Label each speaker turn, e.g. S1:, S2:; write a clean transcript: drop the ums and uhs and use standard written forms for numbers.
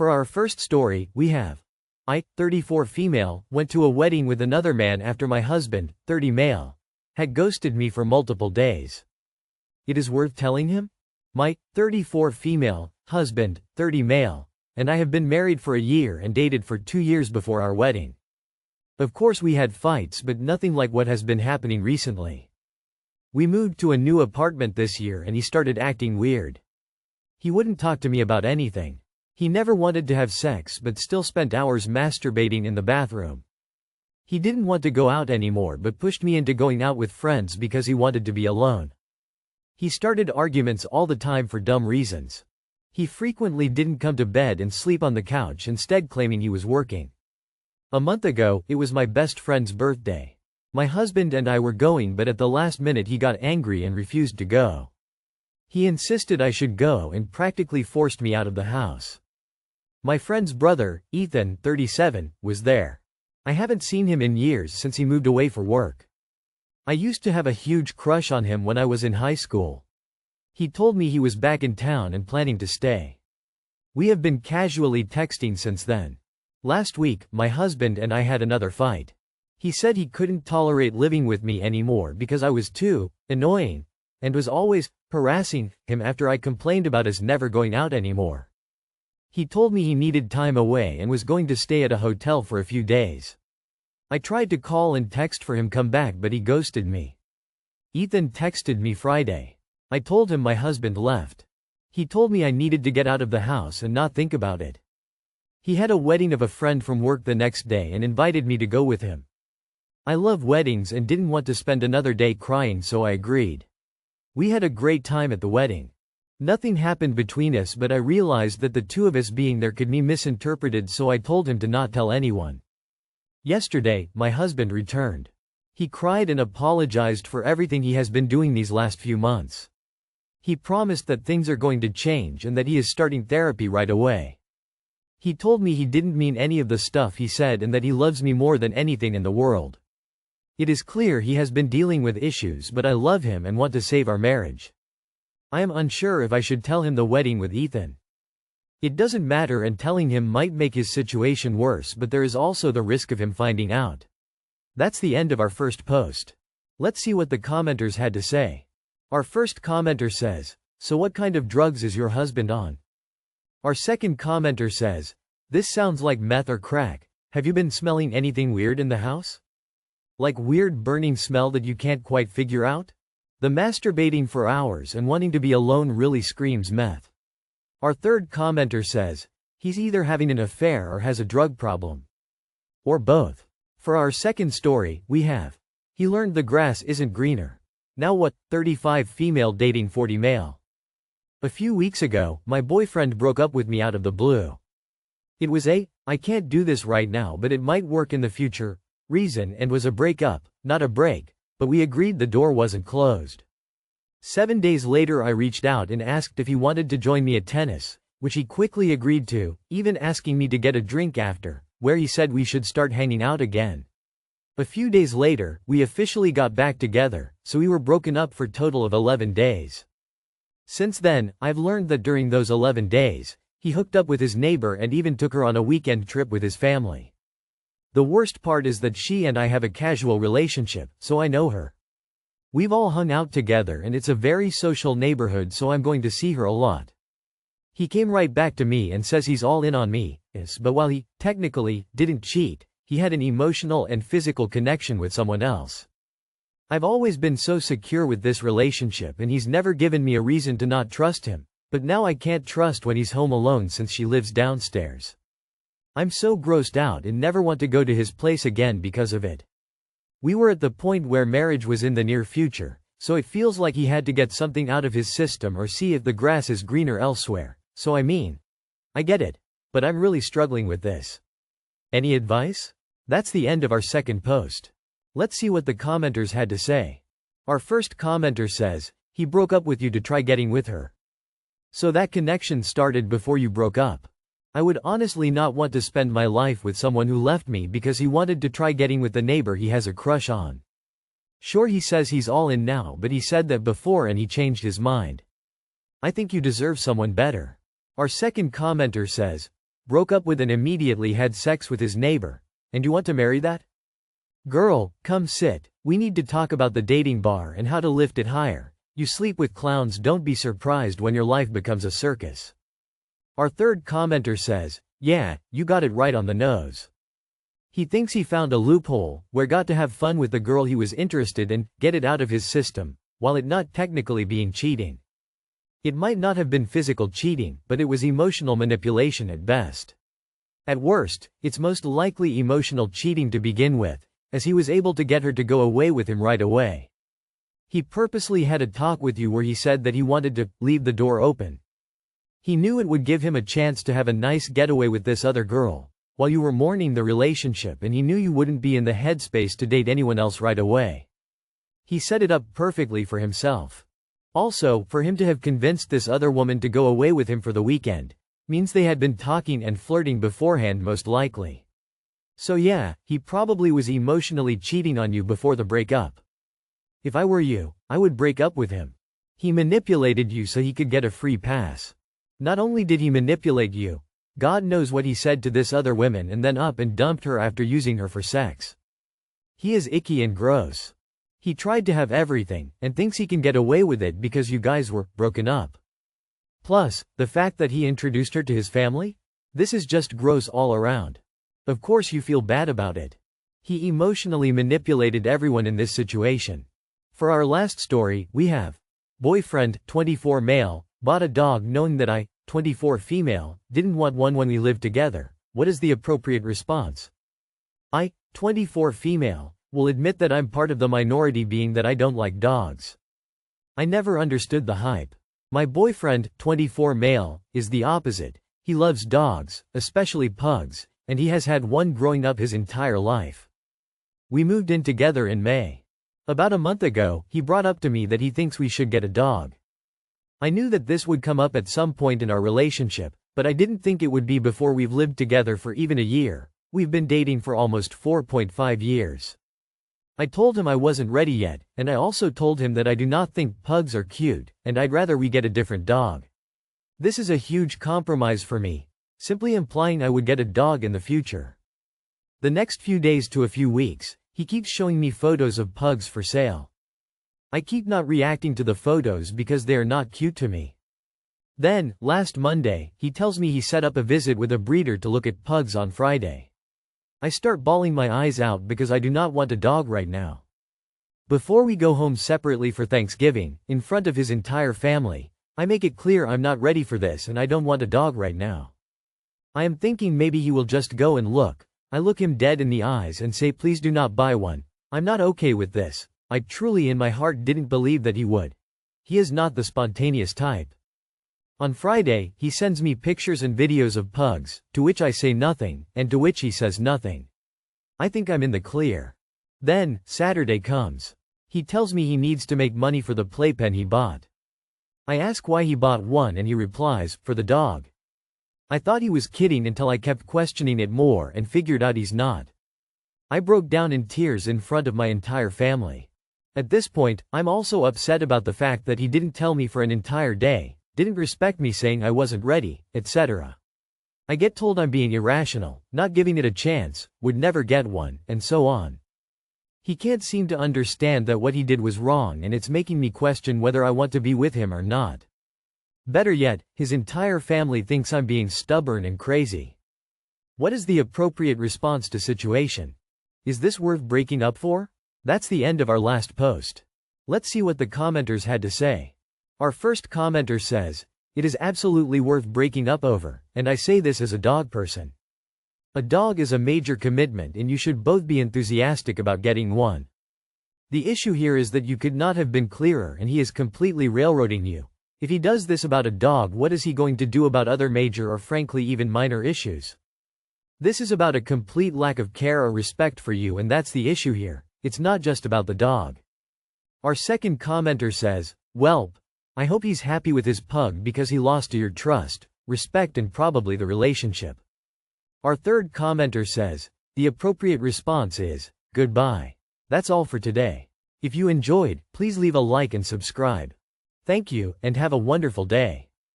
S1: For our first story, we have I, 34 female, went to a wedding with another man after my husband, 30 male, had ghosted me for multiple days. It is worth telling him? My, 34 female, husband, 30 male, and I have been married for a year and dated for 2 years before our wedding. Of course we had fights, but nothing like what has been happening recently. We moved to a new apartment this year and he started acting weird. He wouldn't talk to me about anything. He never wanted to have sex but still spent hours masturbating in the bathroom. He didn't want to go out anymore but pushed me into going out with friends because he wanted to be alone. He started arguments all the time for dumb reasons. He frequently didn't come to bed and sleep on the couch, instead claiming he was working. A month ago, it was my best friend's birthday. My husband and I were going, but at the last minute he got angry and refused to go. He insisted I should go and practically forced me out of the house. My friend's brother, Ethan, 37, was there. I haven't seen him in years since he moved away for work. I used to have a huge crush on him when I was in high school. He told me he was back in town and planning to stay. We have been casually texting since then. Last week, my husband and I had another fight. He said he couldn't tolerate living with me anymore because I was too annoying, and was always harassing him after I complained about us never going out anymore. He told me he needed time away and was going to stay at a hotel for a few days. I tried to call and text for him come back, but he ghosted me. Ethan texted me Friday. I told him my husband left. He told me I needed to get out of the house and not think about it. He had a wedding of a friend from work the next day and invited me to go with him. I love weddings and didn't want to spend another day crying, so I agreed. We had a great time at the wedding. Nothing happened between us, but I realized that the two of us being there could be misinterpreted, so I told him to not tell anyone. Yesterday, my husband returned. He cried and apologized for everything he has been doing these last few months. He promised that things are going to change and that he is starting therapy right away. He told me he didn't mean any of the stuff he said and that he loves me more than anything in the world. It is clear he has been dealing with issues, but I love him and want to save our marriage. I am unsure if I should tell him the wedding with Ethan. It doesn't matter, and telling him might make his situation worse, but there is also the risk of him finding out. That's the end of our first post. Let's see what the commenters had to say. Our first commenter says, "So what kind of drugs is your husband on?" Our second commenter says, "This sounds like meth or crack. Have you been smelling anything weird in the house? Like weird burning smell that you can't quite figure out? The masturbating for hours and wanting to be alone really screams meth." Our third commenter says, "He's either having an affair or has a drug problem. Or both." For our second story, we have, "He learned the grass isn't greener. Now what, 35 female dating 40 male. A few weeks ago, my boyfriend broke up with me out of the blue. It was I can't do this right now but it might work in the future reason, and was a breakup, not a break, but we agreed the door wasn't closed. 7 days later I reached out and asked if he wanted to join me at tennis, which he quickly agreed to, even asking me to get a drink after, where he said we should start hanging out again. A few days later, we officially got back together, so we were broken up for a total of 11 days. Since then, I've learned that during those 11 days, he hooked up with his neighbor and even took her on a weekend trip with his family. The worst part is that she and I have a casual relationship, so I know her. We've all hung out together and it's a very social neighborhood, so I'm going to see her a lot. He came right back to me and says he's all in on me, but while he, technically, didn't cheat, he had an emotional and physical connection with someone else. I've always been so secure with this relationship and he's never given me a reason to not trust him, but now I can't trust when he's home alone since she lives downstairs. I'm so grossed out and never want to go to his place again because of it. We were at the point where marriage was in the near future, so it feels like he had to get something out of his system or see if the grass is greener elsewhere, so I get it, but I'm really struggling with this. Any advice? That's the end of our second post. Let's see what the commenters had to say. Our first commenter says, "He broke up with you to try getting with her. So that connection started before you broke up. I would honestly not want to spend my life with someone who left me because he wanted to try getting with the neighbor he has a crush on. Sure, he says he's all in now, but he said that before and he changed his mind. I think you deserve someone better." Our second commenter says, broke up with and immediately had sex with his neighbor. And you want to marry that? Girl, come sit. We need to talk about the dating bar and how to lift it higher. You sleep with clowns, don't be surprised when your life becomes a circus. Our third commenter says, yeah, you got it right on the nose. He thinks he found a loophole, where got to have fun with the girl he was interested in, get it out of his system, while it not technically being cheating. It might not have been physical cheating, but it was emotional manipulation at best. At worst, it's most likely emotional cheating to begin with, as he was able to get her to go away with him right away. He purposely had a talk with you where he said that he wanted to leave the door open. He knew it would give him a chance to have a nice getaway with this other girl, while you were mourning the relationship, and he knew you wouldn't be in the headspace to date anyone else right away. He set it up perfectly for himself. Also, for him to have convinced this other woman to go away with him for the weekend, means they had been talking and flirting beforehand most likely. So yeah, he probably was emotionally cheating on you before the breakup. If I were you, I would break up with him. He manipulated you so he could get a free pass. Not only did he manipulate you, God knows what he said to this other woman and then up and dumped her after using her for sex. He is icky and gross. He tried to have everything, and thinks he can get away with it because you guys were broken up. Plus, the fact that he introduced her to his family? This is just gross all around. Of course you feel bad about it. He emotionally manipulated everyone in this situation. For our last story, we have boyfriend, 24 male, bought a dog knowing that I, 24 female, didn't want one when we lived together. What is the appropriate response? I, 24 female, will admit that I'm part of the minority, being that I don't like dogs. I never understood the hype. My boyfriend, 24 male, is the opposite. He loves dogs, especially pugs, and he has had one growing up his entire life. We moved in together in May. About a month ago, he brought up to me that he thinks we should get a dog. I knew that this would come up at some point in our relationship, but I didn't think it would be before we've lived together for even a year. We've been dating for almost 4.5 years. I told him I wasn't ready yet, and I also told him that I do not think pugs are cute, and I'd rather we get a different dog. This is a huge compromise for me, simply implying I would get a dog in the future. The next few days to a few weeks, he keeps showing me photos of pugs for sale. I keep not reacting to the photos because they are not cute to me. Then, last Monday, he tells me he set up a visit with a breeder to look at pugs on Friday. I start bawling my eyes out because I do not want a dog right now. Before we go home separately for Thanksgiving, in front of his entire family, I make it clear I'm not ready for this and I don't want a dog right now. I am thinking maybe he will just go and look. I look him dead in the eyes and say, please do not buy one. I'm not okay with this. I truly in my heart didn't believe that he would. He is not the spontaneous type. On Friday, he sends me pictures and videos of pugs, to which I say nothing, and to which he says nothing. I think I'm in the clear. Then, Saturday comes. He tells me he needs to make money for the playpen he bought. I ask why he bought one and he replies, for the dog. I thought he was kidding until I kept questioning it more and figured out he's not. I broke down in tears in front of my entire family. At this point, I'm also upset about the fact that he didn't tell me for an entire day, didn't respect me saying I wasn't ready, etc. I get told I'm being irrational, not giving it a chance, would never get one, and so on. He can't seem to understand that what he did was wrong, and it's making me question whether I want to be with him or not. Better yet, his entire family thinks I'm being stubborn and crazy. What is the appropriate response to situation? Is this worth breaking up for? That's the end of our last post. Let's see what the commenters had to say. Our first commenter says, it is absolutely worth breaking up over, and I say this as a dog person. A dog is a major commitment and you should both be enthusiastic about getting one. The issue here is that you could not have been clearer and he is completely railroading you. If he does this about a dog, what is he going to do about other major or frankly even minor issues? This is about a complete lack of care or respect for you, and that's the issue here. It's not just about the dog. Our second commenter says, welp, I hope he's happy with his pug because he lost your trust, respect and probably the relationship. Our third commenter says, the appropriate response is, goodbye. That's all for today. If you enjoyed, please leave a like and subscribe. Thank you, and have a wonderful day.